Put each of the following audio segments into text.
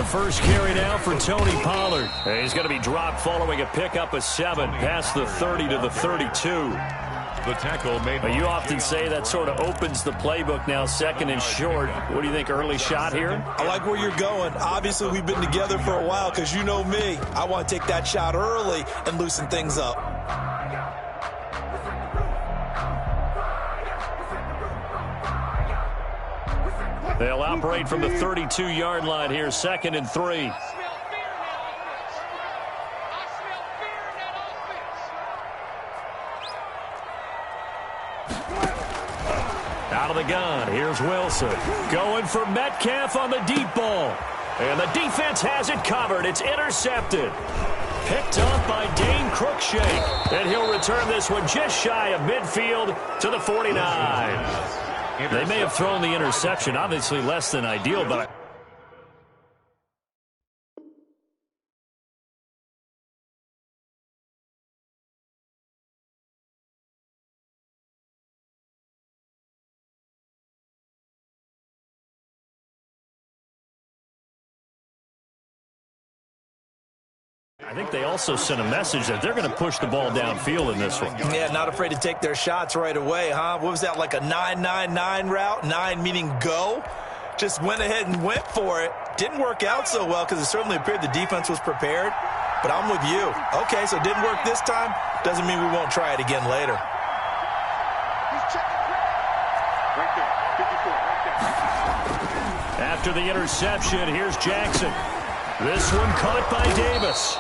first carry now for Tony Pollard. He's going to be dropped following a pickup of 7 past the 30 to the 32. The tackle made. You often say that sort of opens the playbook now, second and short. What do you think, early shot here? I like where you're going. Obviously, we've been together for a while because you know me. I want to take that shot early and loosen things up. They'll operate from the 32-yard line here, 2nd and 3. Out of the gun, here's Wilson. Going for Metcalf on the deep ball. And the defense has it covered. It's intercepted. Picked up by Dane Cruikshank. And he'll return this one just shy of midfield to the 49. They may have thrown the interception, obviously less than ideal, but I think they also sent a message that they're going to push the ball downfield in this one. Yeah, not afraid to take their shots right away, huh? What was that, like a 9-9-9 route? 9 meaning go? Just went ahead and went for it. Didn't work out so well because it certainly appeared the defense was prepared. But I'm with you. Okay, so it didn't work this time. Doesn't mean we won't try it again later. After the interception, here's Jackson. This one caught by Davis.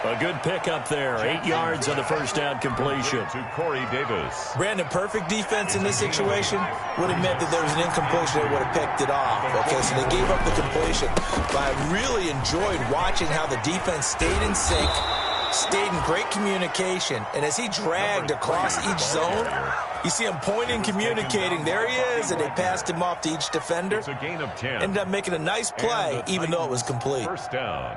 A good pickup there. 8 yards on the first down completion. To Corey Davis. Brandon, perfect defense in this situation would have meant that there was an incompletion. They would have picked it off. Okay, so they gave up the completion. But I really enjoyed watching how the defense stayed in sync, stayed in great communication. And as he dragged across each zone, you see him pointing, communicating. There he is, and they passed him off to each defender. It's a gain of 10. Ended up making a nice play, even though it was complete. First down.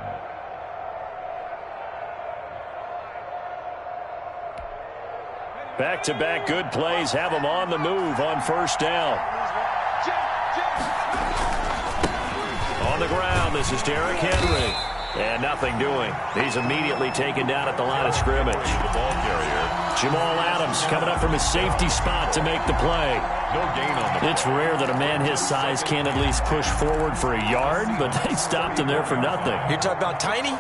Back-to-back good plays have them on the move on first down. On the ground, this is Derrick Henry. And nothing doing. He's immediately taken down at the line of scrimmage. The ball carrier. Jamal Adams coming up from his safety spot to make the play. No gain on the. It's rare that a man his size can at least push forward for a yard, but they stopped him there for nothing. You're talking about Tiny?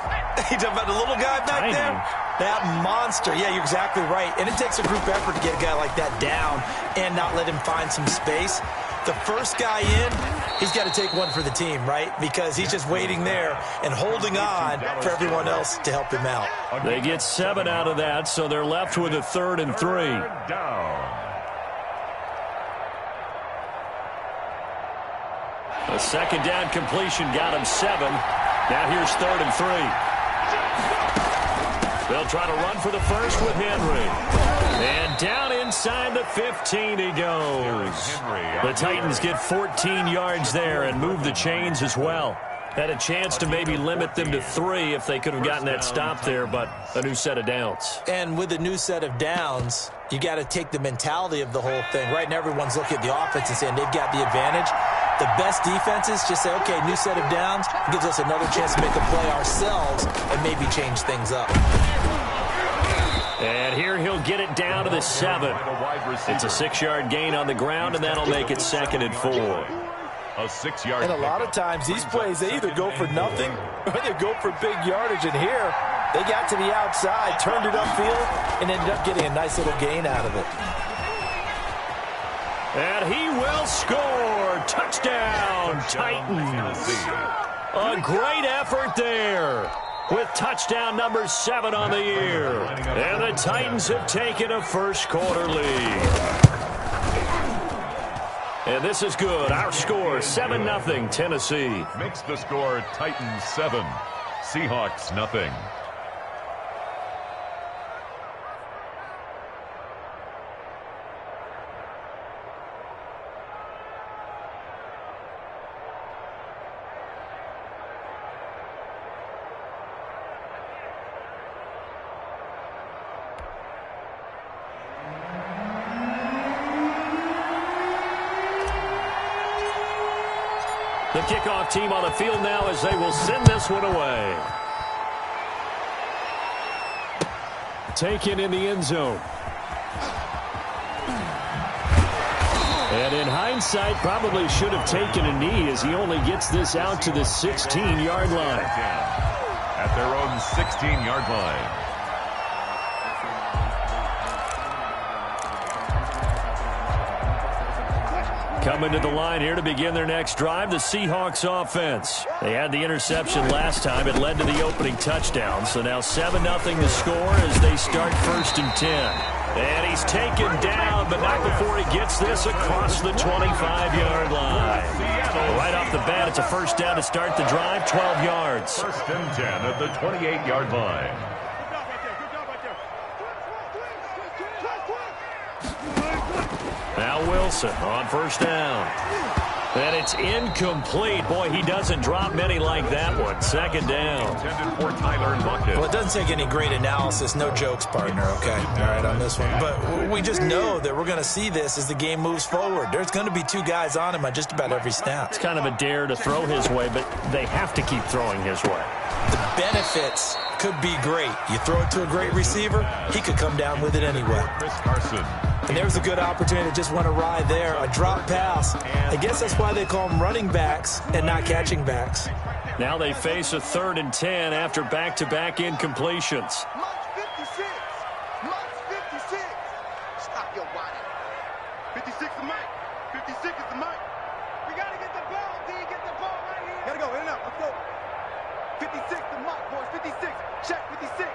You're talking about the little guy back there? That monster. Yeah, you're exactly right. And it takes a group effort to get a guy like that down and not let him find some space. The first guy in, he's got to take one for the team, right? Because he's just waiting there and holding on for everyone else to help him out. They get 7 out of that, so they're left with a 3rd and 3. Down. A second down completion got him 7. Now here's 3rd and 3. They'll try to run for the first with Henry. And down inside the 15 he goes. The Titans get 14 yards there and move the chains as well. Had a chance to maybe limit them to 3 if they could have gotten that stop there, but a new set of downs. And with a new set of downs, you got to take the mentality of the whole thing. Right now everyone's looking at the offense and saying they've got the advantage. The best defenses just say, okay, new set of downs gives us another chance to make a play ourselves and maybe change things up. And here he'll get it down to the 7. It's a 6-yard gain on the ground, and that'll make it 2nd and 4. A 6-yard. And a lot of times these plays, they either go for nothing or they go for big yardage. And here, they got to the outside, turned it upfield, and ended up getting a nice little gain out of it. And he will score. Touchdown, Titans. A great effort there, with touchdown number 7 on the year. And the Titans have taken a first-quarter lead. And this is good. Our score, 7-0, Tennessee. Makes the score Titans 7, Seahawks nothing. The kickoff team on the field now as they will send this one away. Taken in the end zone. And in hindsight, probably should have taken a knee as he only gets this out to the 16-yard line. At their own 16-yard line. Coming to the line here to begin their next drive, the Seahawks offense. They had the interception last time. It led to the opening touchdown. So now 7-0 the score as they start 1st and 10. And he's taken down, but not before he gets this across the 25-yard line. Right off the bat, it's a first down to start the drive, 12 yards. 1st and 10 at the 28-yard line. Now Wilson on 1st down. And it's incomplete. Boy, he doesn't drop many like that one. 2nd down. Intended for Tyler Lockett. Well, it doesn't take any great analysis. No jokes, partner, okay? All right, on this one. But we just know that we're going to see this as the game moves forward. There's going to be 2 guys on him on just about every snap. It's kind of a dare to throw his way, but they have to keep throwing his way. The benefits could be great. You throw it to a great receiver, he could come down with it anyway. Chris Carson. And there's a good opportunity to just want to ride there. A drop pass. I guess that's why they call them running backs and not catching backs. Now they face a 3rd and 10 after back-to-back incompletions. March 56. March 56. Stop your whining. 56 is Mike. 56 is the Mike. We got to get the ball, D. Get the ball right here. Got to go. In and out. Let's go. 56 the Mike, boys. 56. Check 56.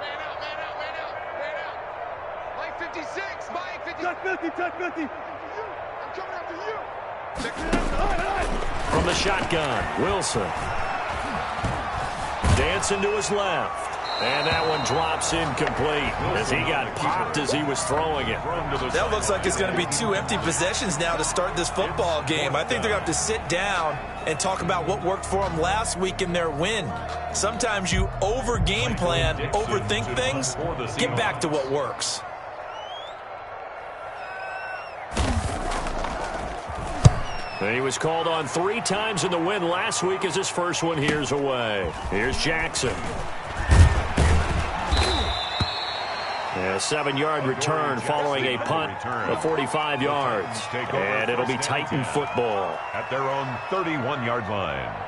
Man out, man out, man out, man out. Mike 56. Mike 56. Touch 50, touch 50. I'm coming after you. From the shotgun, Wilson. Dancing to his left. And that one drops incomplete as he got popped as he was throwing it. That looks like it's going to be 2 empty possessions now to start this football game. I think they're going to have to sit down and talk about what worked for them last week in their win. Sometimes you over-game plan, overthink things. Get back to what works. He was called on 3 times in the win last week as his first one here's away. Here's Jackson. A 7-yard return following a punt of 45 yards. And it'll be Titan football. At their own 31-yard line.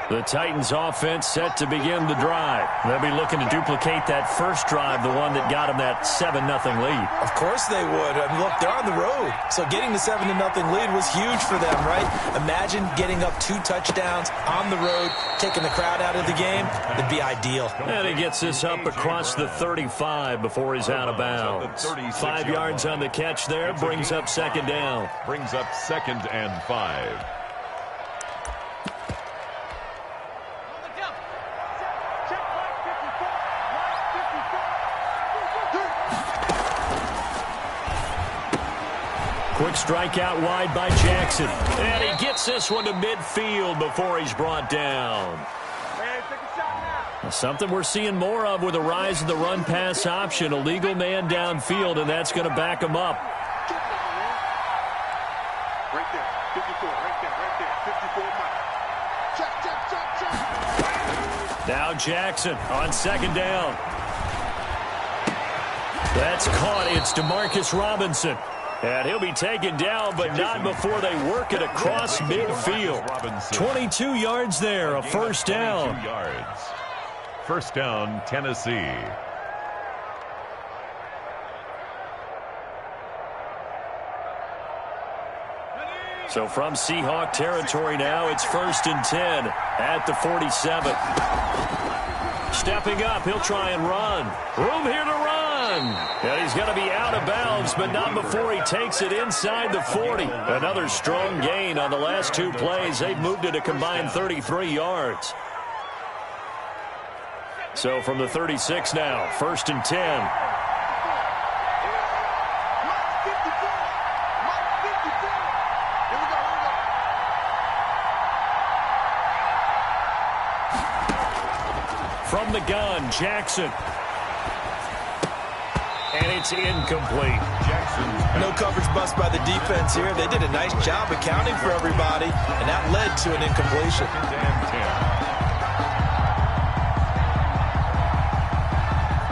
The Titans offense set to begin the drive. They'll be looking to duplicate that first drive, the one that got them that 7-0 lead. Of course they would. I mean, look, they're on the road. So getting the 7-0 lead was huge for them, right? Imagine getting up 2 touchdowns on the road, taking the crowd out of the game. It'd be ideal. And he gets this up across the 35 before he's out of bounds. 5 yards on the catch there, brings up 2nd down. Brings up 2nd and 5. Quick strike out wide by Jackson. And he gets this one to midfield before he's brought down. Something we're seeing more of with the rise of the run-pass option. A legal man downfield, and that's going to back him up. Right there. 54. Right there. Right there. 54 Mike. Check. Now Jackson on 2nd down. That's caught. It's DeMarcus Robinson. And he'll be taken down, but not before they work it across midfield. 22 yards there, a first down. 22 yards. First down, Tennessee. So from Seahawk territory now, it's 1st and 10 at the 47. Stepping up, he'll try and run. Room here to run. And he's going to be out of bounds, but not before he takes it inside the 40. Another strong gain on the last 2 plays. They've moved it a combined 33 yards. So from the 36 now, 1st and 10. From the gun, Jackson. And it's incomplete. No coverage bust by the defense here. They did a nice job accounting for everybody, and that led to an incompletion.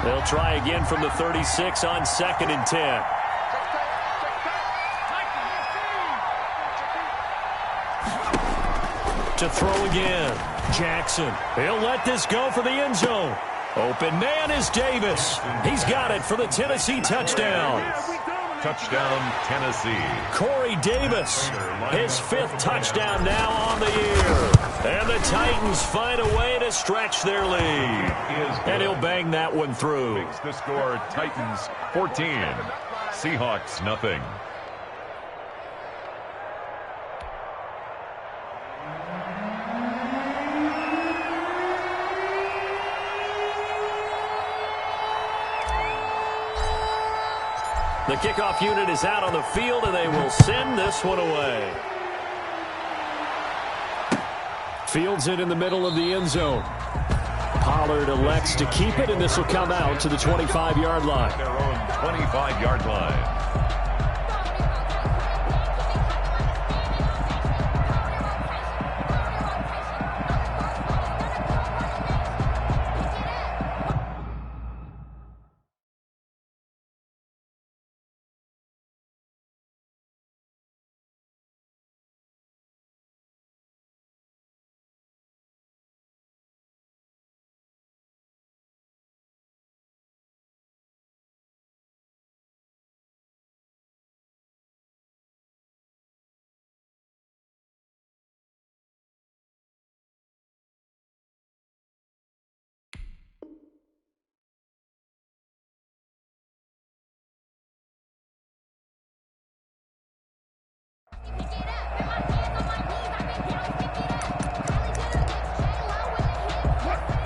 They'll try again from the 36 on 2nd and 10. To throw again. Jackson. He'll let this go for the end zone. Open man is Davis. He's got it for the Tennessee touchdown. Touchdown, Tennessee. Corey Davis, his 5th touchdown now on the year. And the Titans find a way to stretch their lead. And he'll bang that one through. Makes the score Titans 14, Seahawks nothing. The kickoff unit is out on the field, and they will send this one away. Fields it in the middle of the end zone. Pollard elects to keep it, and this will come out to the 25-yard line. Their own 25-yard line.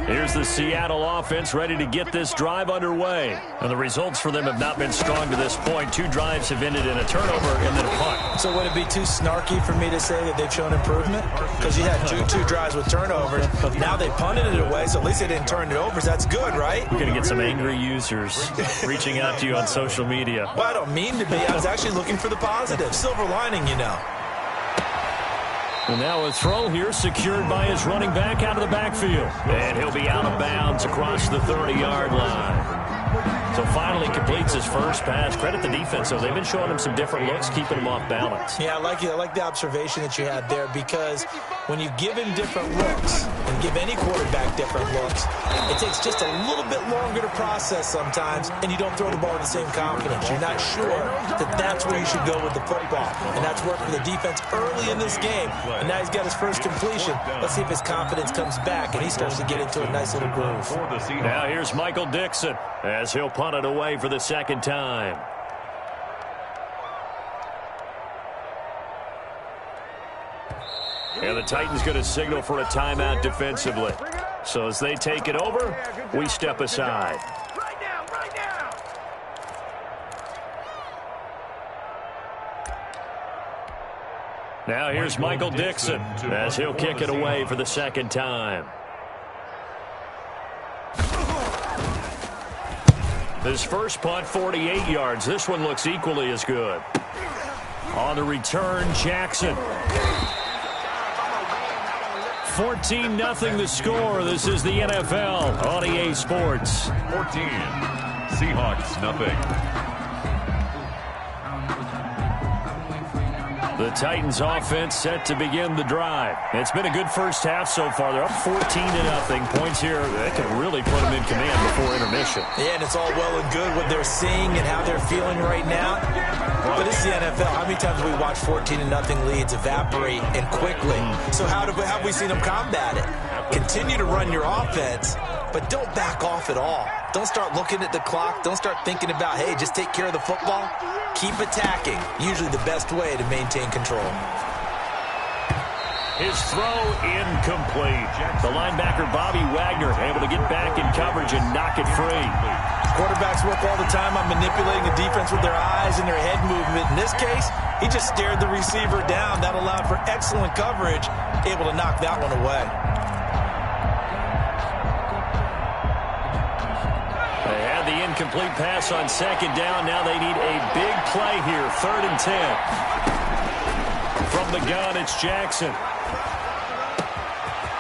Here's the Seattle offense ready to get this drive underway. And the results for them have not been strong to this point. 2 drives have ended in a turnover and then a punt. So would it be too snarky for me to say that they've shown improvement? Because you had two drives with turnovers. Now they punted it away, so at least they didn't turn it over. So that's good, right? We're going to get some angry users reaching out to you on social media. Well, I don't mean to be. I was actually looking for the positive. Silver lining, you know. And now a throw here secured by his running back out of the backfield. And he'll be out of bounds across the 30-yard line. So finally completes his first pass. Credit the defense, though. They've been showing him some different looks, keeping him off balance. Yeah, I like the observation that you had there, because when you give him different looks and give any quarterback different looks, it takes just a little bit longer to process sometimes, and you don't throw the ball with the same confidence. You're not sure that that's where you should go with the football. And that's worked for the defense early in this game. And now he's got his first completion. Let's see if his confidence comes back and he starts to get into a nice little groove. Now here's Michael Dixon as he'll punt it away for the 2nd time. And the Titans going to signal for a timeout defensively. So as they take it over, we step aside. Now here's Michael Dixon as he'll kick it away for the 2nd time. His first punt, 48 yards. This one looks equally as good. On the return, Jackson. 14-0 the score. This is the NFL on EA Sports. 14, Seahawks nothing. The Titans offense set to begin the drive. It's been a good first half so far. They're up 14-0. Points here that could really put them in command before intermission. Yeah, and it's all well and good what they're seeing and how they're feeling right now. But it's the NFL. How many times have we watched 14-0 leads evaporate and quickly? So how have we seen them combat it? Continue to run your offense, but don't back off at all. Don't start looking at the clock. Don't start thinking about, hey, just take care of the football. Keep attacking. Usually the best way to maintain control. His throw incomplete. The linebacker, Bobby Wagner, able to get back in coverage and knock it free. Quarterbacks work all the time on manipulating the defense with their eyes and their head movement. In this case, he just stared the receiver down. That allowed for excellent coverage, able to knock that one away. incomplete pass on second down. Now they need a big play here. 3rd and 10. From the gun, it's Jackson.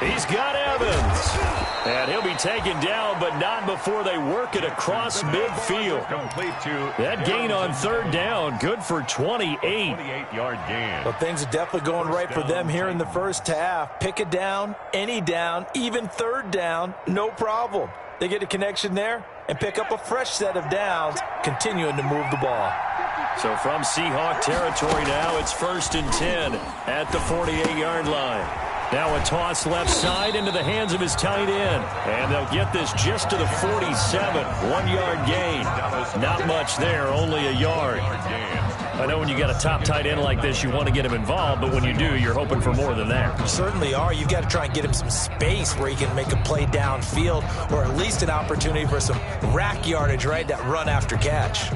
He's got Evans. And he'll be taken down, but not before they work it across midfield. That gain on 3rd down, good for 28. 28-yard gain. Well, things are definitely going right for them here in the first half. Pick it down, any down, even 3rd down, no problem. They get a connection there and pick up a fresh set of downs, continuing to move the ball. So from Seahawk territory now, it's 1st and 10 at the 48-yard line. Now a toss left side into the hands of his tight end. And they'll get this just to the 47. 1-yard gain. Not much there, only a yard. I know when you got a top tight end like this, you want to get him involved, but when you do, you're hoping for more than that. You certainly are. You've got to try and get him some space where he can make a play downfield, or at least an opportunity for some rack yardage, right? That run after catch.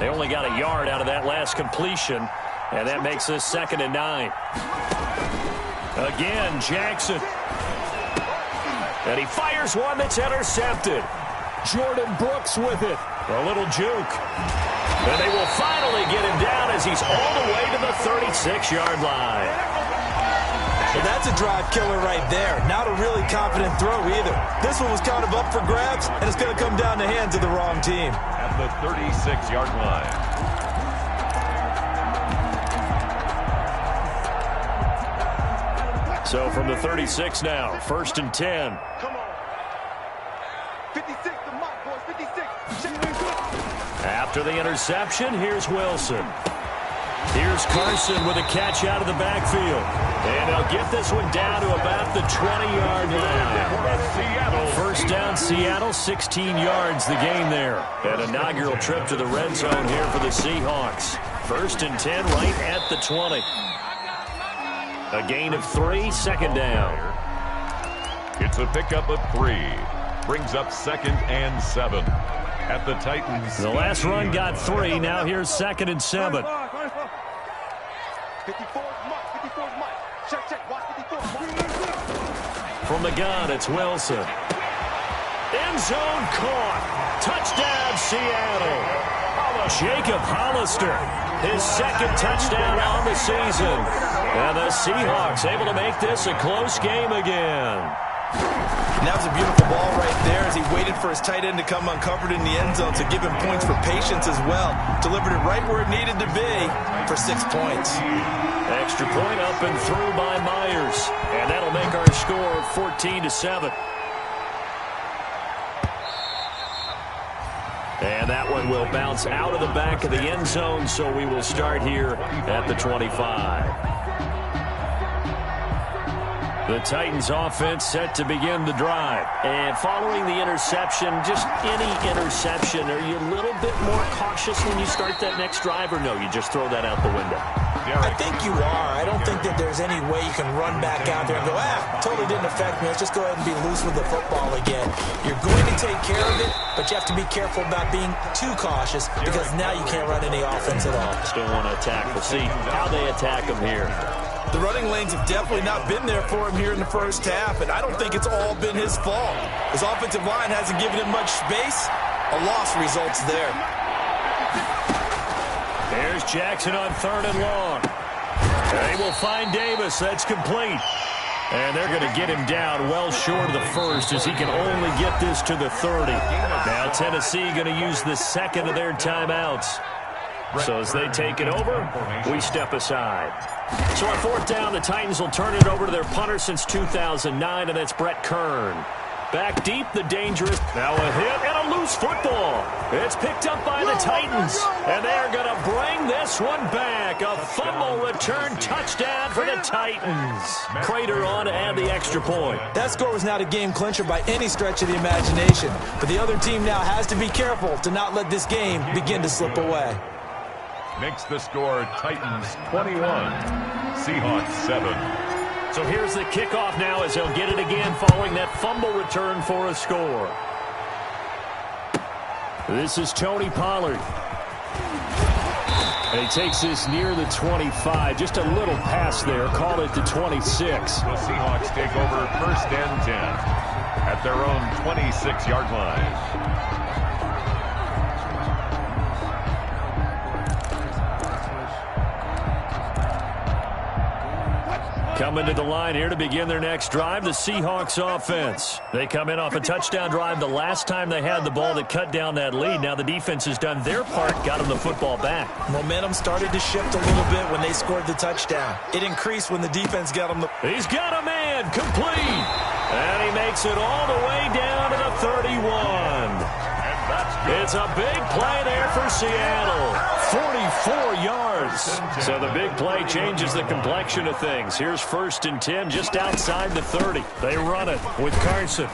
They only got a yard out of that last completion, and that makes this 2nd and 9. Again, Jackson. And he fires one that's intercepted. Jordan Brooks with it. A little juke. And they will finally get him down as he's all the way to the 36-yard line. Well, that's a drive killer right there. Not a really confident throw either. This one was kind of up for grabs, and it's going to come down the hands of the wrong team. At the 36-yard line. So from the 36 now, 1st and 10. Come on. 56 to Mike, boys. 56. After the interception, here's Wilson. Here's Carson with a catch out of the backfield. And they'll get this one down to about the 20-yard line. 1st down, Seattle, 16 yards the gain there. An inaugural trip to the red zone here for the Seahawks. 1st and 10 right at the 20. A gain of 3, 2nd down. It's a pickup of 3. Brings up 2nd and 7. At the Titans. The last run got 3. Now here's 2nd and 7. 54 Mike. 54 Mike. Check. Watch 54. From the gun, it's Wilson. End zone caught. Touchdown, Seattle. Jacob Hollister, his 2nd touchdown on the season. And the Seahawks able to make this a close game again. And that was a beautiful ball right there as he waited for his tight end to come uncovered in the end zone to give him points for patience as well. Delivered it right where it needed to be for 6 points. Extra point up and through by Myers. And that'll make our score 14-7. And that one will bounce out of the back of the end zone, so we will start here at the 25. The Titans offense set to begin the drive. And following the interception, just any interception, are you a little bit more cautious when you start that next drive, or no, you just throw that out the window? I think you are. I don't think that there's any way you can run back out there and go, totally didn't affect me. Let's just go ahead and be loose with the football again. You're going to take care of it, but you have to be careful about being too cautious because now you can't run any offense at all. Still want to attack. We'll see how they attack them here. The running lanes have definitely not been there for him here in the first half, and I don't think it's all been his fault. His offensive line hasn't given him much space. A loss results there. There's Jackson on 3rd and long. They will find Davis. That's complete. And they're going to get him down well short of the 1st as he can only get this to the 30. Now Tennessee going to use the 2nd of their timeouts. So as they take it over, we step aside. So on 4th down, the Titans will turn it over to their punter since 2009, and that's Brett Kern. Back deep, the dangerous. Now a hit and a loose football. It's picked up by the Titans, and they're going to bring this one back. A fumble return touchdown for the Titans. Crater on to add the extra point. That score was not a game clincher by any stretch of the imagination, but the other team now has to be careful to not let this game begin to slip away. Makes the score Titans 21, Seahawks 7. So here's the kickoff now as they'll get it again following that fumble return for a score. This is Tony Pollard. And he takes this near the 25. Just a little pass there. Call it the 26. The Seahawks take over 1st and 10 at their own 26-yard line. Coming to the line here to begin their next drive, the Seahawks offense. They come in off a touchdown drive the last time they had the ball that cut down that lead. Now the defense has done their part, got them the football back. Momentum started to shift a little bit when they scored the touchdown. It increased when the defense got them the... He's got a man, complete. And he makes it all the way down to the 31. It's a big play there for Seattle. 44 yards. So the big play changes the complexion of things. Here's 1st and 10 just outside the 30. They run it with Carson.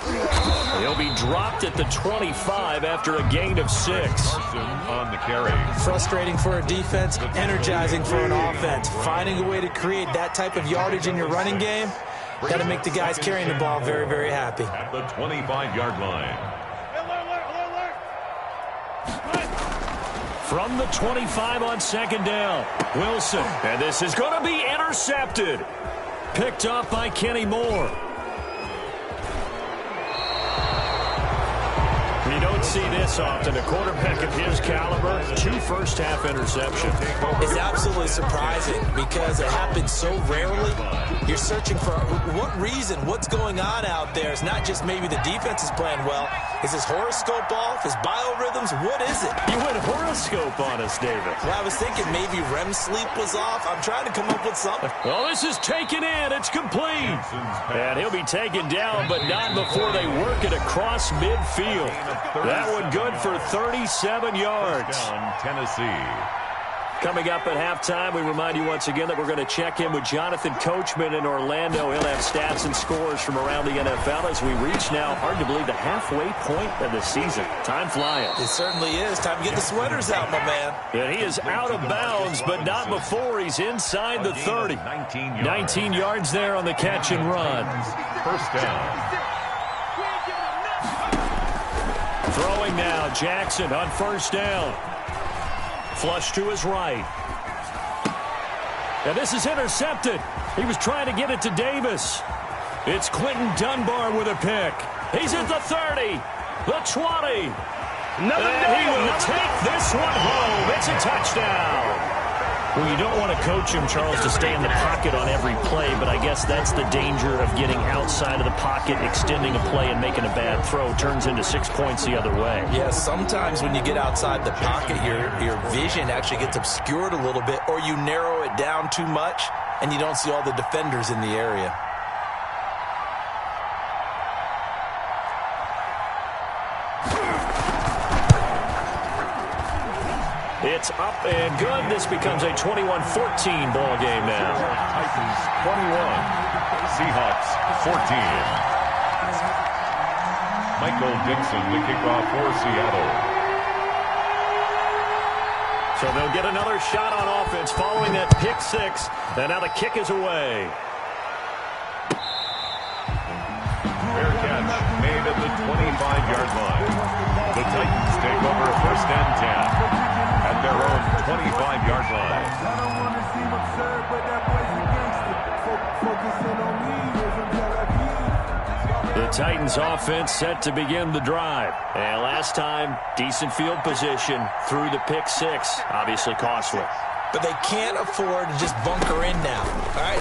He'll be dropped at the 25 after a gain of 6. On the carry. Frustrating for a defense, energizing for an offense. Finding a way to create that type of yardage in your running game, got to make the guys carrying the ball very, very happy. At the 25-yard line. From the 25 on 2nd down, Wilson. And this is going to be intercepted. Picked up by Kenny Moore. You don't see this often. A quarterback of his caliber, 2 first-half interceptions. It's absolutely surprising because it happens so rarely. You're searching for what reason, what's going on out there. It's not just maybe the defense is playing well. Is his horoscope off? His biorhythms? What is it? You went horoscope on us, David. Well, I was thinking maybe REM sleep was off. I'm trying to come up with something. Well, this is taken in. It's complete. And he'll be taken down, but not before they work it across midfield. That one good for 37 yards. Tennessee. Coming up at halftime, we remind you once again that we're going to check in with Jonathan Coachman in Orlando. He'll have stats and scores from around the NFL as we reach now, hard to believe, the halfway point of the season. Time flying. It certainly is. Time to get the sweaters out, my man. And he is out of bounds, but not before he's inside the 30. 19 yards there on the catch and run. 1st down. Throwing now, Jackson on 1st down. Flush to his right. And this is intercepted. He was trying to get it to Davis. It's Quentin Dunbar with a pick. He's at the 30, the 20. And he will take this one home. It's a touchdown. Well, you don't want to coach him, Charles, to stay in the pocket on every play, but I guess that's the danger of getting outside of the pocket, extending a play, and making a bad throw. Turns into 6 points the other way. Yeah, sometimes when you get outside the pocket, your vision actually gets obscured a little bit, or you narrow it down too much, and you don't see all the defenders in the area. It's up and good. This becomes a 21-14 ball game now. Titans 21, Seahawks 14. Michael Dixon, the kickoff for Seattle. So they'll get another shot on offense following that pick 6. And now the kick is away. Fair catch made at the 25-yard line. The Titans take over 1st and 10. At their own 25-yard line. I don't want to seem absurd, but that boy's a gangster. Focusing on me, The Titans offense set to begin the drive. And last time, decent field position through the pick 6. Obviously costly. But they can't afford to just bunker in now. All right,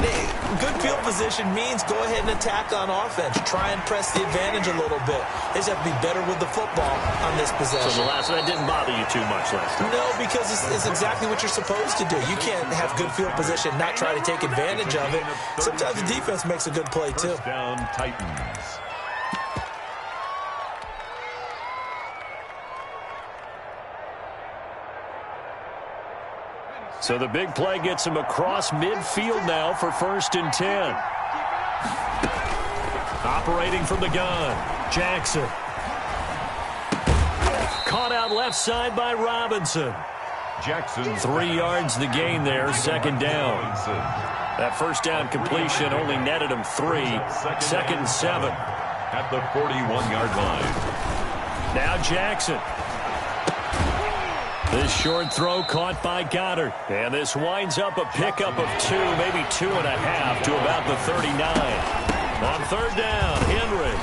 good field position means go ahead and attack on offense. Try and press the advantage a little bit. They just have to be better with the football on this possession. So that didn't bother you too much last time? No, because it's exactly what you're supposed to do. You can't have good field position, not try to take advantage of it. Sometimes the defense makes a good play, too. 1st down, Titans. So the big play gets him across midfield now for 1st and 10. Operating from the gun, Jackson. Caught out left side by Robinson. Jackson. 3 yards the gain there, 2nd down. That 1st down completion only netted him 3. 2nd and 7. At the 41-yard line. Now Jackson. This short throw caught by Goddard. And this winds up a pickup of 2, maybe 2.5 to about the 39. On 3rd down, Henry.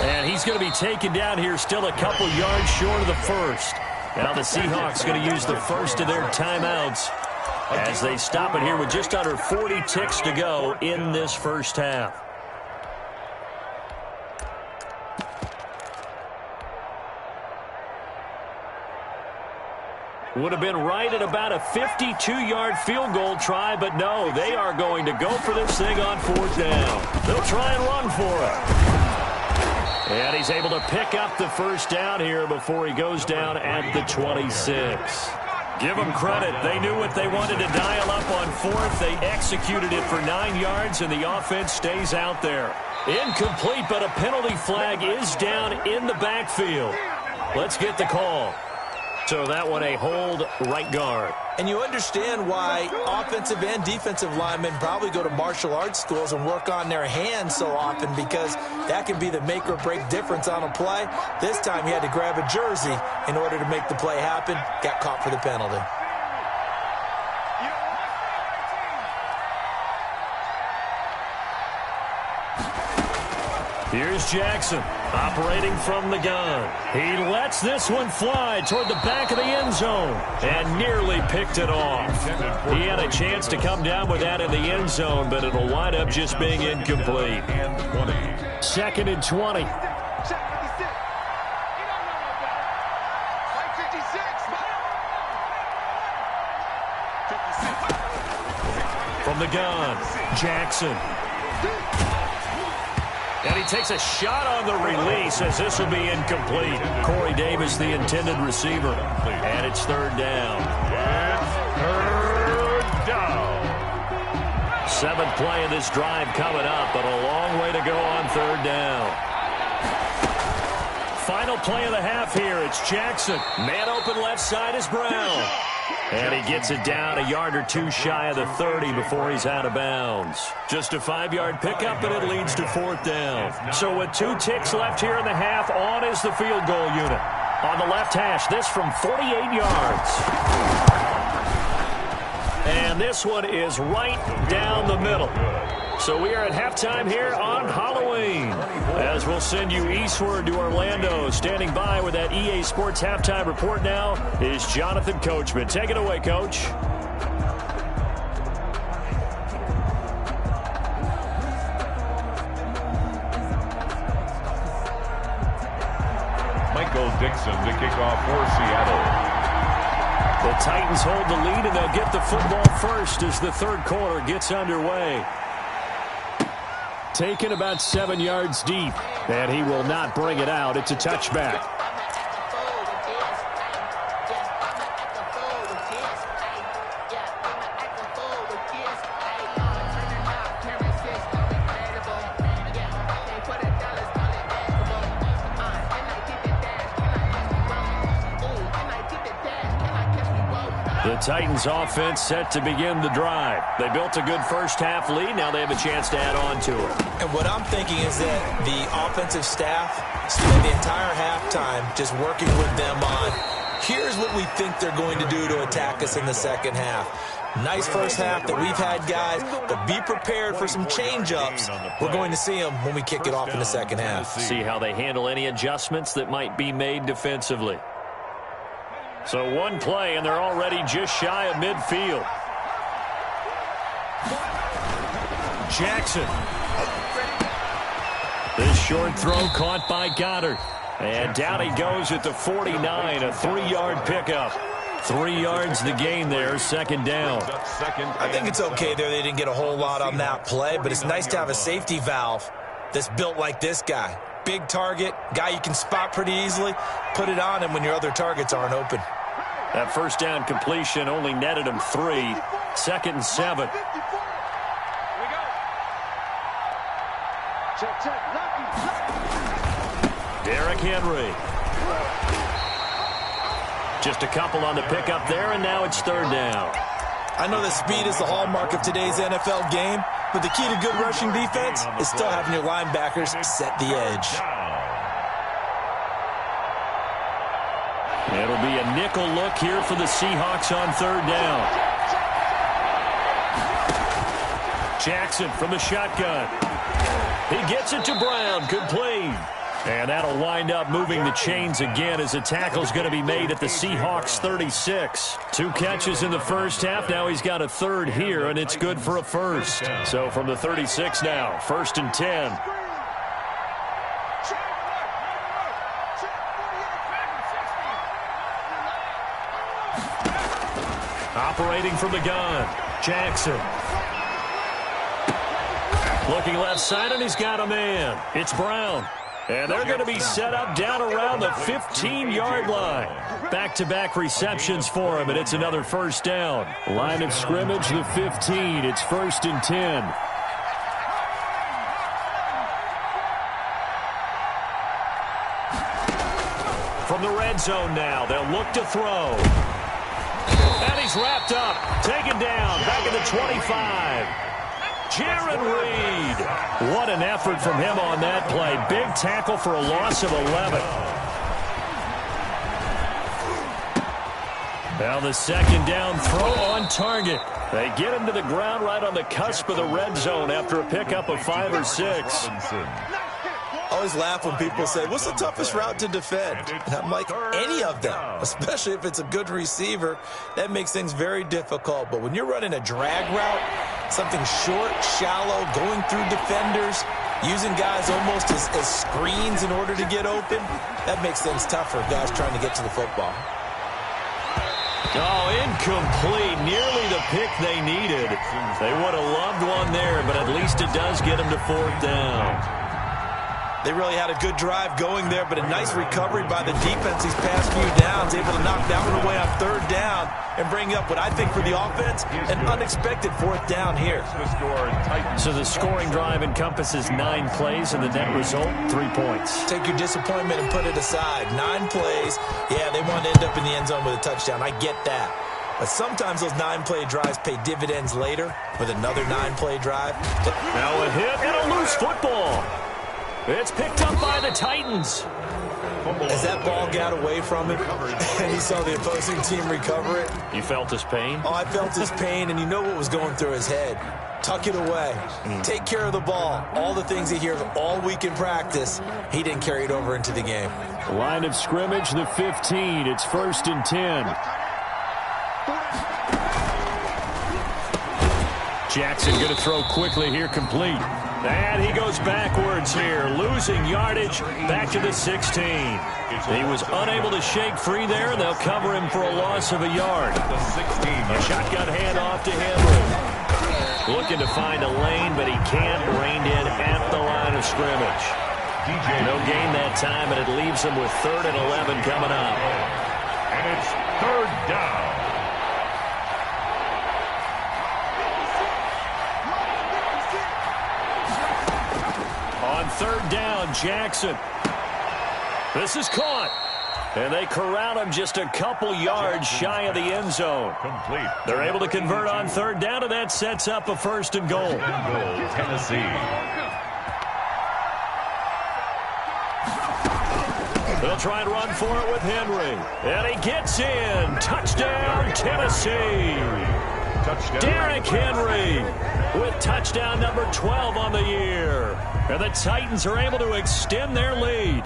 And he's going to be taken down here still a couple yards short of the 1st. Now the Seahawks going to use the first of their timeouts as they stop it here with just under 40 ticks to go in this first half. Would have been right at about a 52-yard field goal try, but no, they are going to go for this thing on fourth down. They'll try and run for it. And he's able to pick up the first down here before he goes down at the 26. Give them credit. They knew what they wanted to dial up on fourth. They executed it for 9 yards, and the offense stays out there. Incomplete, but a penalty flag is down in the backfield. Let's get the call. So that one a hold right guard. And you understand why offensive and defensive linemen probably go to martial arts schools and work on their hands so often, because that can be the make or break difference on a play. This time he had to grab a jersey in order to make the play happen. Got caught for the penalty. Here's Jackson operating from the gun. He lets this one fly toward the back of the end zone and nearly picked it off. He had a chance to come down with that in the end zone, but it'll wind up just being incomplete. 2nd and 20. From the gun, Jackson. And he takes a shot on the release as this will be incomplete. Corey Davis, the intended receiver. And it's third down. Third down. 7th play of this drive coming up, but a long way to go on third down. Final play of the half here. It's Jackson. Man open left side is Brown. And he gets it down a yard or two shy of the 30 before he's out of bounds. Just a 5-yard pickup, and it leads to fourth down. So with 2 ticks left here in the half, on is the field goal unit. On the left hash, this from 48 yards. And this one is right down the middle. So we are at halftime here on Halloween, as we'll send you eastward to Orlando. Standing by with that EA Sports halftime report now is Jonathan Coachman. Take it away, Coach. Michael Dixon to kick off for Seattle. The Titans hold the lead, and they'll get the football first as the third quarter gets underway. Taken about 7 yards deep, and he will not bring it out. It's a touchback. The Titans offense set to begin the drive. They built a good first half lead. Now they have a chance to add on to it. And what I'm thinking is that the offensive staff spent the entire halftime just working with them on, here's what we think they're going to do to attack us in the second half. Nice first half that we've had, guys, but be prepared for some change-ups. We're going to see them when we kick it off in the second half. See how they handle any adjustments that might be made defensively. So one play, and they're already just shy of midfield. Jackson. This short throw caught by Goddard. And down he goes at the 49, a 3-yard pickup. 3 yards the gain there, second down. I think it's okay there. They didn't get a whole lot on that play, but it's nice to have a safety valve that's built like this guy. Big target, guy you can spot pretty easily. Put it on him when your other targets aren't open. That first down completion only netted him 3. 2nd and 7. Derrick Henry. Just a couple on the pickup there, and now it's third down. I know that speed is the hallmark of today's NFL game, but the key to good rushing defense is still having your linebackers set the edge. It'll be a nickel look here for the Seahawks on third down. Jackson from the shotgun. He gets it to Brown. Complete. And that'll wind up moving the chains again as a tackle's going to be made at the Seahawks 36. 2 catches in the first half. Now he's got a third here, and it's good for a first. So from the 36 now, 1st and 10. Operating from the gun, Jackson. Looking left side, and he's got a man. It's Brown. And they're going to be set up down around the 15-yard line. Back-to-back receptions for him, and it's another first down. Line of scrimmage, the 15. It's 1st and 10. From the red zone now, they'll look to throw. And he's wrapped up, taken down, back at the 25. Jaron Reed. What an effort from him on that play. Big tackle for a loss of 11. Now the 2nd down throw on target. They get him to the ground right on the cusp of the red zone after a pickup of 5 or 6. I always laugh when people say, what's the toughest route to defend? And I'm like, any of them, especially if it's a good receiver. That makes things very difficult. But when you're running a drag route, something short, shallow, going through defenders, using guys almost as screens in order to get open, that makes things tougher, guys trying to get to the football. Oh, incomplete. Nearly the pick they needed. They would have loved one there, but at least it does get them to 4th down. They really had a good drive going there, but a nice recovery by the defense these past few downs, able to knock that one away on 3rd down and bring up what I think for the offense, an unexpected 4th down here. So the scoring drive encompasses 9 plays, and the net result, 3 points. Take your disappointment and put it aside. 9 plays. Yeah, they want to end up in the end zone with a touchdown. I get that. But sometimes those 9-play drives pay dividends later with another 9-play drive. Now a hit and a loose football. It's picked up by the Titans. As that ball got away from him and he saw the opposing team recover it. You felt his pain? Oh, I felt his pain, and you know what was going through his head. Tuck it away. Take care of the ball. All the things he hears all week in practice, he didn't carry it over into the game. Line of scrimmage, the 15. It's 1st and 10. Jackson going to throw quickly here, complete. And he goes backwards here, losing yardage back to the 16. He was unable to shake free there, and they'll cover him for a loss of a yard. A shotgun handoff to Henry. Looking to find a lane, but he can't. Reined in at the line of scrimmage. No gain that time, and it leaves him with 3rd and 11 coming up. And it's 3rd down. On 3rd down, Jackson. This is caught. And they corral him just a couple yards shy of the end zone. Complete. They're able to convert on 3rd down, and that sets up a 1st and goal. Tennessee. They'll try and run for it with Henry. And he gets in. Touchdown, Tennessee. Derrick Henry with touchdown number 12 on the year. And the Titans are able to extend their lead.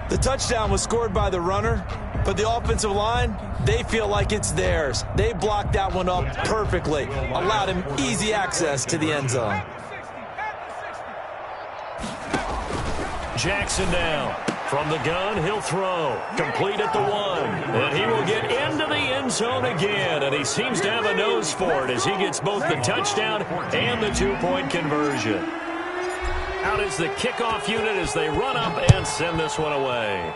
The touchdown was scored by the runner, but the offensive line, they feel like it's theirs. They blocked that one up perfectly, allowed him easy access to the end zone. Jackson now. From the gun, he'll throw. Complete at the 1. And he will get into the end zone again. And he seems to have a nose for it as he gets both the touchdown and the 2-point conversion. Out is the kickoff unit as they run up and send this one away.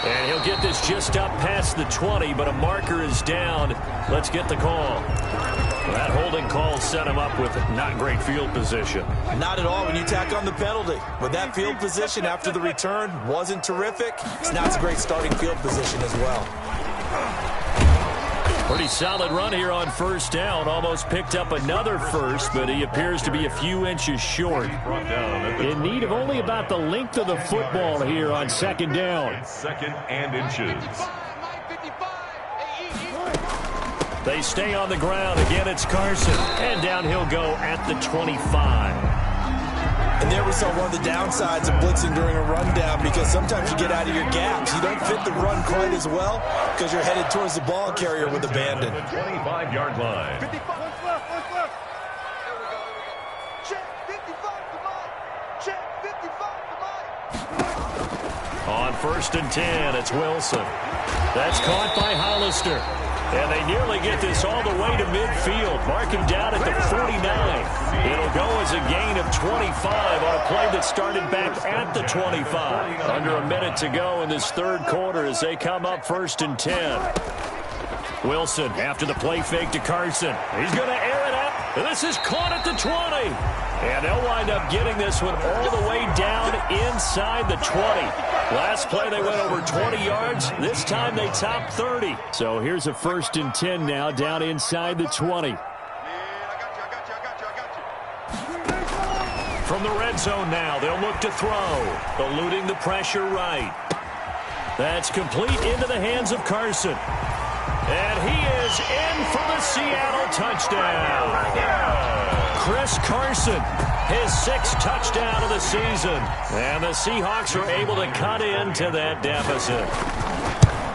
And he'll get this just up past the 20, but a marker is down. Let's get the call. That holding call set him up with not great field position. Not at all when you tack on the penalty. With that field position after the return wasn't terrific. It's not a great starting field position as well. Pretty solid run here on 1st down. Almost picked up another first, but he appears to be a few inches short. In need of only about the length of the football here on 2nd down. 2nd and inches. They stay on the ground. Again, it's Carson. And down he'll go at the 25. And there we saw one of the downsides of blitzing during a rundown, because sometimes you get out of your gaps. You don't fit the run quite as well because you're headed towards the ball carrier with abandon. 25-yard line. 55. What's left? What's left? There we go. Check 55 to Mike. Check 55 to Mike. On 1st and 10, it's Wilson. That's caught by Hollister. And they nearly get this all the way to midfield. Mark him down at the 49. It'll go as a gain of 25 on a play that started back at the 25. Under a minute to go in this third quarter as they come up 1st and 10. Wilson after the play fake to Carson. He's going to air it out. And this is caught at the 20. And they'll wind up getting this one all the way down inside the 20. Last play they went over 20 yards. This time they topped 30. So here's a 1st and 10 now down inside the 20. I got you. From the red zone now, they'll look to throw. Eluding the pressure right. That's complete into the hands of Carson. And he is in for the Seattle touchdown. Chris Carson, his 6th touchdown of the season. And the Seahawks are able to cut into that deficit.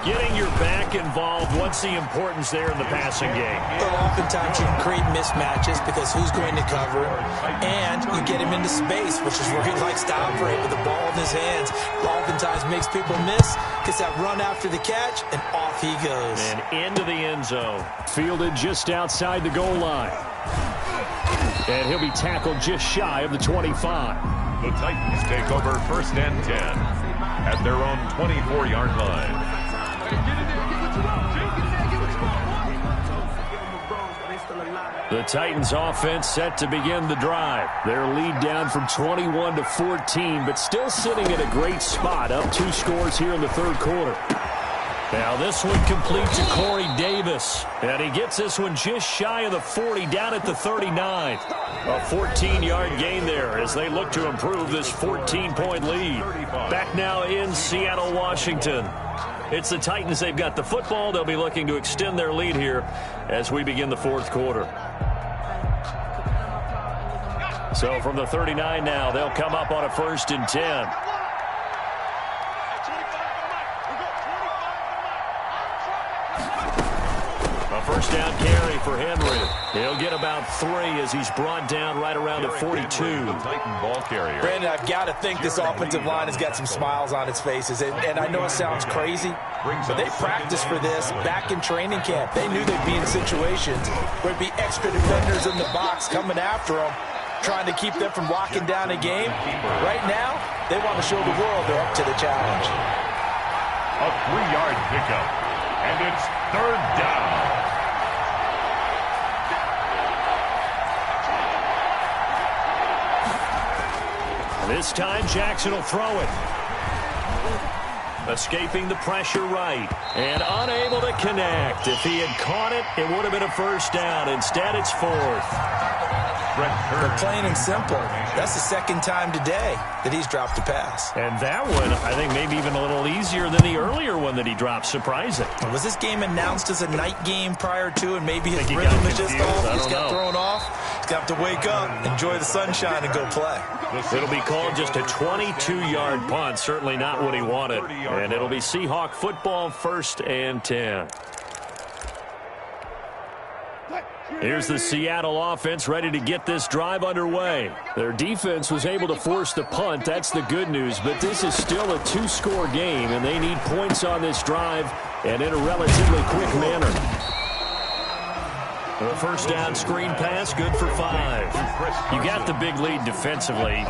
Getting your back involved, what's the importance there in the passing game? Well, oftentimes you can create mismatches because who's going to cover him, and you get him into space, which is where he likes to operate with the ball in his hands. Oftentimes makes people miss, gets that run after the catch, and off he goes. And into the end zone. Fielded just outside the goal line. And he'll be tackled just shy of the 25. The Titans take over 1st and 10 at their own 24-yard line. The Titans offense set to begin the drive. Their lead down from 21 to 14, but still sitting at a great spot, up 2 scores here in the third quarter. Now this one complete to Corey Davis, and he gets this one just shy of the 40, down at the 39. A 14-yard gain there as they look to improve this 14-point lead. Back now in Seattle, Washington. It's the Titans. They've got the football. They'll be looking to extend their lead here as we begin the fourth quarter. So from the 39 now, they'll come up on a 1st and 10. A first down carry for Henry. He'll get about 3 as he's brought down right around the 42. Titan ball carrier. Brandon, I've got to think this offensive line has got some smiles on its faces. And I know it sounds crazy, but they practiced for this back in training camp. They knew they'd be in situations where there'd be extra defenders in the box coming after them, trying to keep them from locking down a game. Right now, they want to show the world they're up to the challenge. A 3-yard pickup, and it's 3rd down. This time, Jackson will throw it. Escaping the pressure right. And unable to connect. If he had caught it, it would have been a 1st down. Instead, it's 4th. But plain and simple, that's the 2nd time today that he's dropped a pass. And that one, I think, maybe even a little easier than the earlier one that he dropped. Surprising. Was this game announced as a night game prior to, and maybe his rhythm is just off? He's got thrown off. He's got to wake up, enjoy the sunshine, and go play. It'll be called just a 22-yard punt. Certainly not what he wanted. And it'll be Seahawk football, 1st and 10. Here's the Seattle offense ready to get this drive underway. Their defense was able to force the punt. That's the good news. But this is still a 2-score game, and they need points on this drive and in a relatively quick manner. The first down screen pass, good for 5. You got the big lead defensively.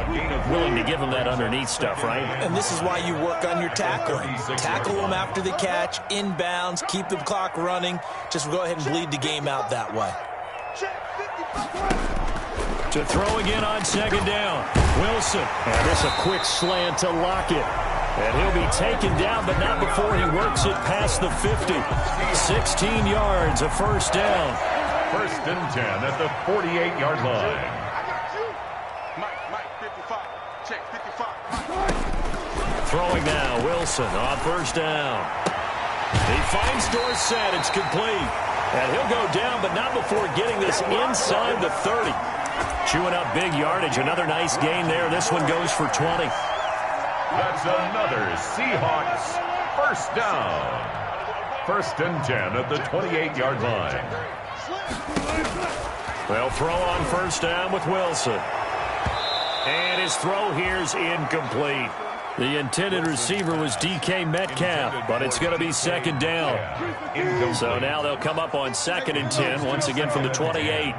Willing to give them that underneath stuff, right? And this is why you work on your tackling. Tackle them after the catch, inbounds, keep the clock running. Just go ahead and bleed the game out that way. To throw again on 2nd down. Wilson. And this a quick slant to Lockett. And he'll be taken down, but not before he works it past the 50. 16 yards, a 1st down. 1st and 10 at the 48-yard line. I got you. Mike, 55. Check 55. Throwing now, Wilson on 1st down. He finds Dorsett. It's complete. And he'll go down, but not before getting this inside the 30. Chewing up big yardage. Another nice gain there. This one goes for 20. That's another Seahawks first down. 1st and 10 at the 28-yard line. They'll throw on 1st down with Wilson. And his throw here's incomplete. The intended receiver was DK Metcalf, but it's going to be 2nd down. So now they'll come up on 2nd and 10, once again from the 28.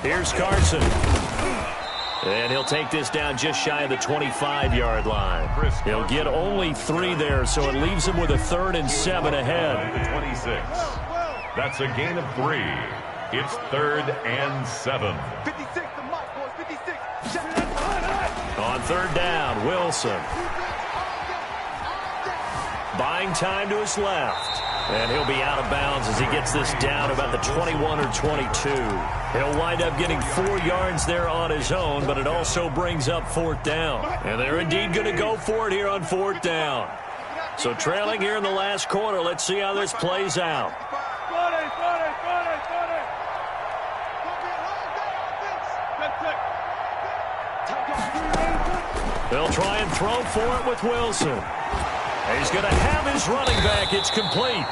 Here's Carson. And he'll take this down just shy of the 25-yard line. He'll get only 3 there, so it leaves him with a 3rd and 7 ahead. 26. That's a gain of 3. It's 3rd and 7. 56 to Mike, boys. 56. On 3rd down, Wilson. Buying time to his left. And he'll be out of bounds as he gets this down about the 21 or 22. He'll wind up getting 4 yards there on his own, but it also brings up 4th down. And they're indeed going to go for it here on 4th down. So trailing here in the last quarter, let's see how this plays out. They'll try and throw for it with Wilson. He's going to have his running back. It's complete.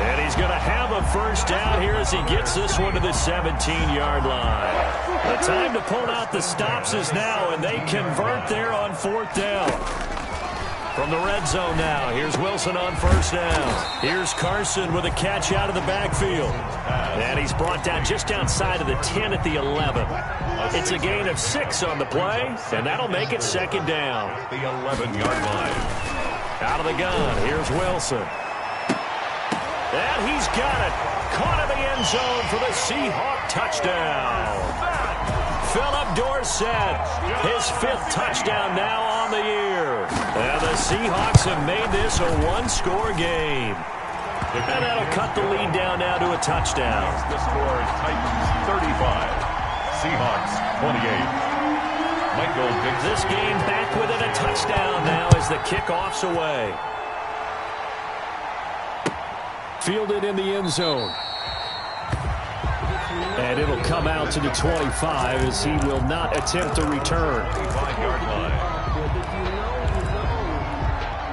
And he's going to have a 1st down here as he gets this one to the 17-yard line. The time to pull out the stops is now, and they convert there on 4th down. From the red zone now, here's Wilson on 1st down. Here's Carson with a catch out of the backfield. And he's brought down just outside of the 10 at the 11. It's a gain of 6 on the play, and that'll make it 2nd down. The 11-yard line. Out of the gun, here's Wilson. And he's got it. Caught in the end zone for the Seahawk touchdown. Philip Dorsett, his 5th touchdown now on the year. And the Seahawks have made this a 1-score game. And that'll cut the lead down now to a touchdown. The score, Titans 35, Seahawks 28. Michael Dixon. This game back within a touchdown now as the kickoff's away. Fielded in the end zone. And it'll come out to the 25 as he will not attempt to return. 5-yard line.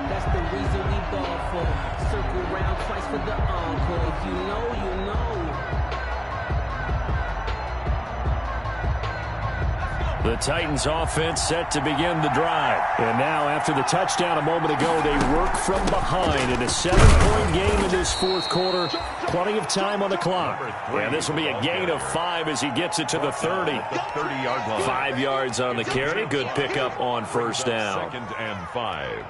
That's the reason we ball for. Circle round twice for the encore. If you know, you know. The Titans offense set to begin the drive. And now after the touchdown a moment ago, they work from behind in a 7-point game in this 4th quarter. Plenty of time on the clock. And this will be a gain of 5 as he gets it to the 30. The 30-yard line. 5 yards on the carry. Good pickup on 1st down. 2nd and 5.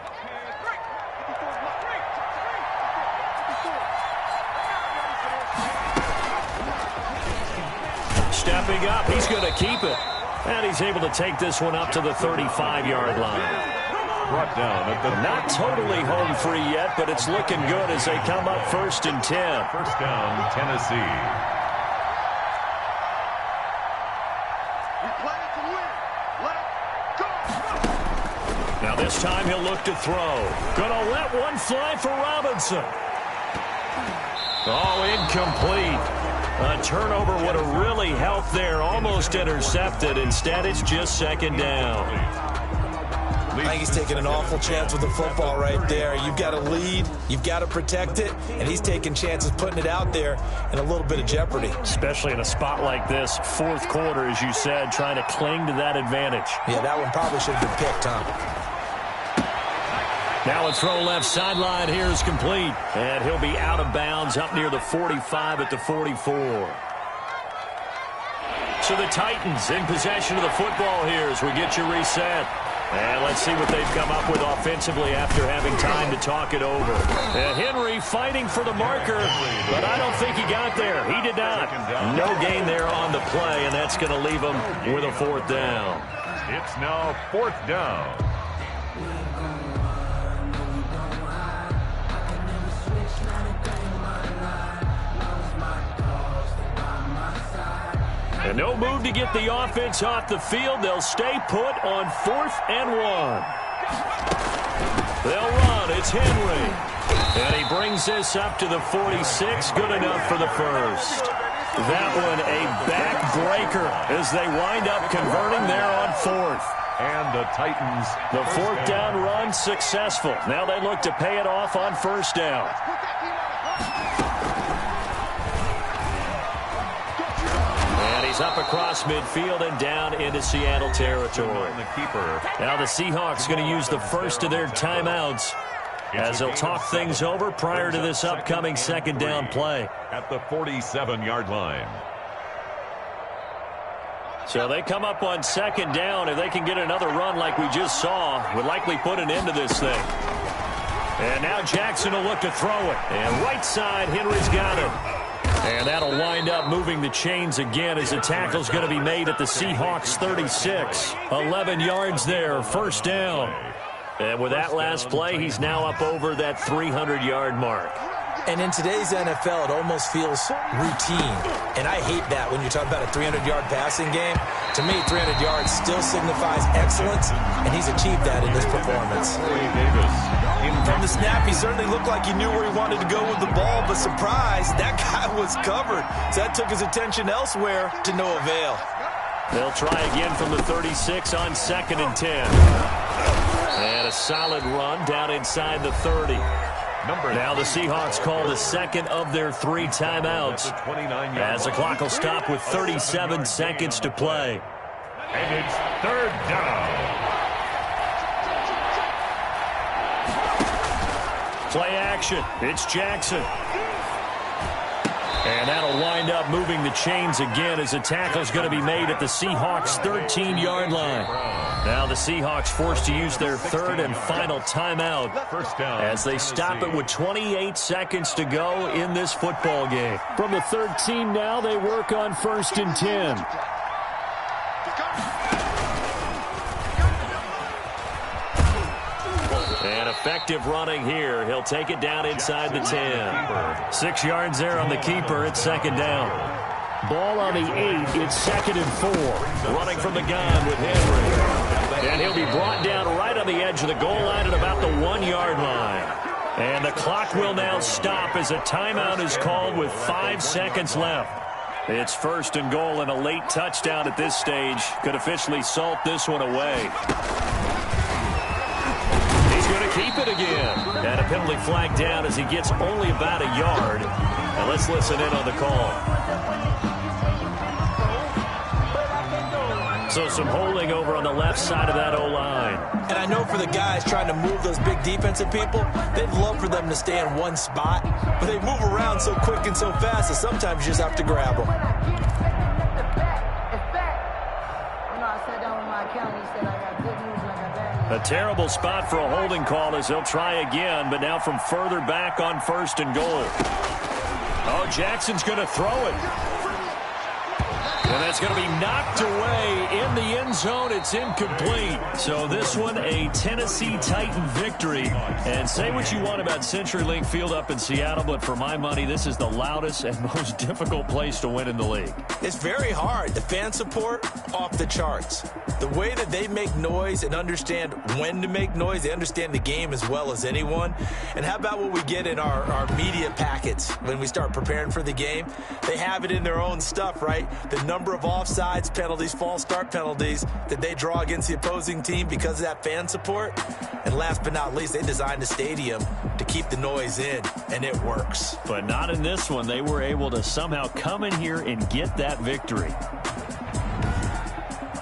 Stepping up, he's going to keep it. And he's able to take this one up to the 35-yard line. Brought down at the Not totally home free yet, but it's looking good as they come up 1st and 10. 1st down, Tennessee. We play to win. Let's go. Now this time he'll look to throw. Gonna let one fly for Robinson. Oh, incomplete. A turnover would have really helped there. Almost intercepted. Instead, it's just 2nd down. I think he's taking an awful chance with the football right there. You've got to lead. You've got to protect it. And he's taking chances putting it out there in a little bit of jeopardy. Especially in a spot like this. 4th quarter, as you said, trying to cling to that advantage. Yeah, that one probably should have been picked, huh? Now a throw left sideline here is complete. And he'll be out of bounds up near the 45 at the 44. So the Titans in possession of the football here as we get you reset. And let's see what they've come up with offensively after having time to talk it over. And Henry fighting for the marker, but I don't think he got there. He did not. No gain there on the play, and that's going to leave him with a 4th down. It's now 4th down. And no move to get the offense off the field. They'll stay put on 4th and 1. They'll run. It's Henry. And he brings this up to the 46. Good enough for the first. That one a backbreaker as they wind up converting there on fourth. And the Titans. The fourth down run successful. Now they look to pay it off on first down. And he's up across midfield and down into Seattle territory. Now the Seahawks going to use the first of their timeouts as they'll talk things over prior to this upcoming second down play. At the 47-yard line. So they come up on second down. If they can get another run like we just saw, would likely put an end to this thing. And now Jackson will look to throw it. And right side, Henry's got him. And that'll wind up moving the chains again as the tackle's going to be made at the Seahawks 36. 11 yards there, first down. And with that last play, he's now up over that 300-yard mark. And in today's NFL, it almost feels routine. And I hate that when you talk about a 300-yard passing game. To me, 300 yards still signifies excellence, and he's achieved that in this performance. From the snap, he certainly looked like he knew where he wanted to go with the ball, but surprise, that guy was covered. So that took his attention elsewhere to no avail. They'll try again from the 36 on second and 10. And a solid run down inside the 30. Now the Seahawks call the second of their 3 timeouts as the clock will stop with 37 seconds to play. And it's third down. Play action. It's Jackson. And that'll wind up moving the chains again as the tackle's going to be made at the Seahawks 13-yard line. Now the Seahawks forced to use their third and final timeout as they stop it with 28 seconds to go in this football game. From the 13 now, they work on first and 10. And effective running here. He'll take it down inside the 10. 6 yards there on the keeper. It's second down. Ball on the 8. It's second and 4. Running from the gun with Henry. And he'll be brought down right on the edge of the goal line at about the 1-yard line. And the clock will now stop as a timeout is called with 5 seconds left. It's first and goal, and a late touchdown at this stage could officially salt this one away. Keep it again. And a penalty flag down as he gets only about a yard. Now let's listen in on the call. So some holding over on the left side of that O-line. And I know for the guys trying to move those big defensive people, they'd love for them to stay in one spot. But they move around so quick and so fast that sometimes you just have to grab them. A terrible spot for a holding call as they'll try again, but now from further back on first and goal. Oh, Jackson's going to throw it. And that's going to be knocked away in the end zone. It's incomplete. So this one, a Tennessee Titan victory. And say what you want about CenturyLink Field up in Seattle, but for my money, this is the loudest and most difficult place to win in the league. It's very hard. The fan support, off the charts. The way that they make noise and understand when to make noise, they understand the game as well as anyone. And how about what we get in our media packets when we start preparing for the game? They have it in their own stuff, right? The number of offsides penalties, false start penalties that they draw against the opposing team because of that fan support. And last but not least, they designed a stadium to keep the noise in, and it works. But not in this one. They were able to somehow come in here and get that victory.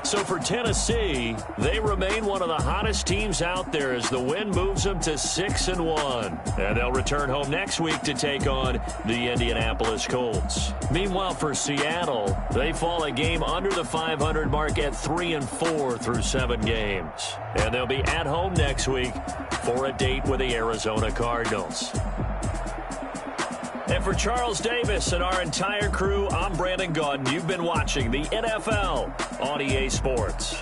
So for Tennessee, they remain one of the hottest teams out there as the win moves them to 6-1. And they'll return home next week to take on the Indianapolis Colts. Meanwhile, for Seattle, they fall a game under the 500 mark at 3-4 through 7 games. And they'll be at home next week for a date with the Arizona Cardinals. And for Charles Davis and our entire crew, I'm Brandon Gaudin. You've been watching the NFL on EA Sports.